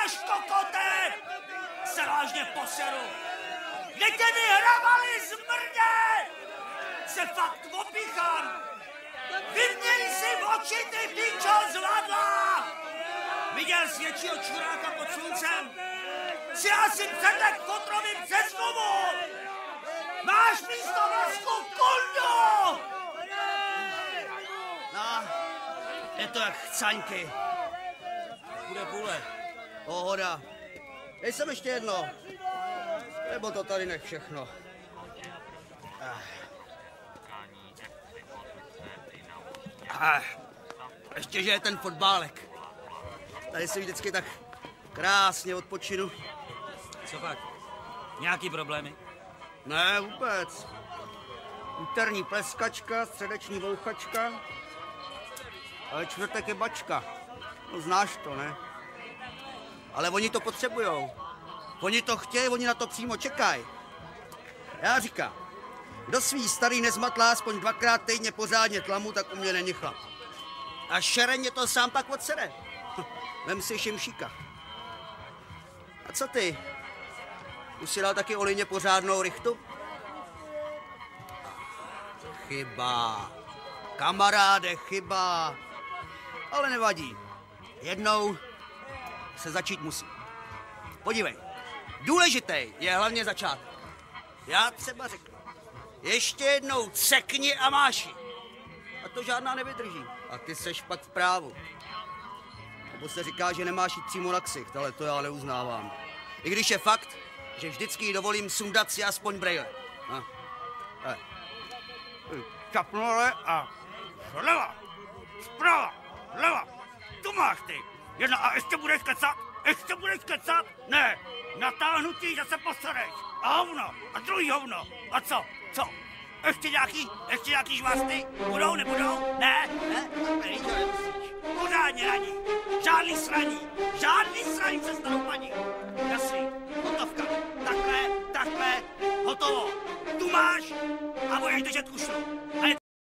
máš, kokote? Se vážně poseru. Kde tě vyhravali, zmrde? Se fakt opichám. Vyměň si oči, ty pičo zvadla! Viděl jsi většího čuráka pod sluncem? Si asi předek Kotrovým přes domu! Máš místo masku, kuldu! No, je to jak chcaňky. Bude půle. Pohoda. Dej sem ještě jedno. Nebo to tady nech všechno. Ještě, že je ten fotbálek. Tady si vždycky tak krásně odpočinu. Co pak? Nějaký problémy? Ne, vůbec. Úterní pleskačka, středeční vouchačka, ale čtvrtek je bačka. No znáš to, ne? Ale oni to potřebujou. Oni to chtějí, oni na to přímo čekají. Já říkám, kdo svý starý nezmatlá aspoň 2krát týdně pořádně tlamu, tak u mě není chlap. A šereně to sám pak odsede. Vem si šimšíka. A co ty? Už si dal taky Olině pořádnou rychtu? Chyba. Kamaráde, chyba. Ale nevadí. Jednou se začít musí. Podívej, důležitý je hlavně začátek. Já třeba řeknu, ještě jednou cekni a máši. A to žádná nevydrží. A ty seš pak v právu. Nebo se říká, že nemáš jít přímo na ksicht, ale to já neuznávám. I když je fakt, že vždycky jí dovolím sundat si aspoň brejle. Čapnule a zleva, zprava, leva. Tu máš ty. Jedna a ještě budeš kecat? Ještě budeš kecat? Ne, natáhnutí, že se posadeš. A hovno, a druhý hovno. A co? Co? Ještě nějaký žvásty? Budou, nebudou? Ne? Nejde, nemusíš. Pořádně na ní. Žádný sraní se stanou paní. Jasný, hotovka. Takhle, hotovo. Tu máš a budeš držet kušlu.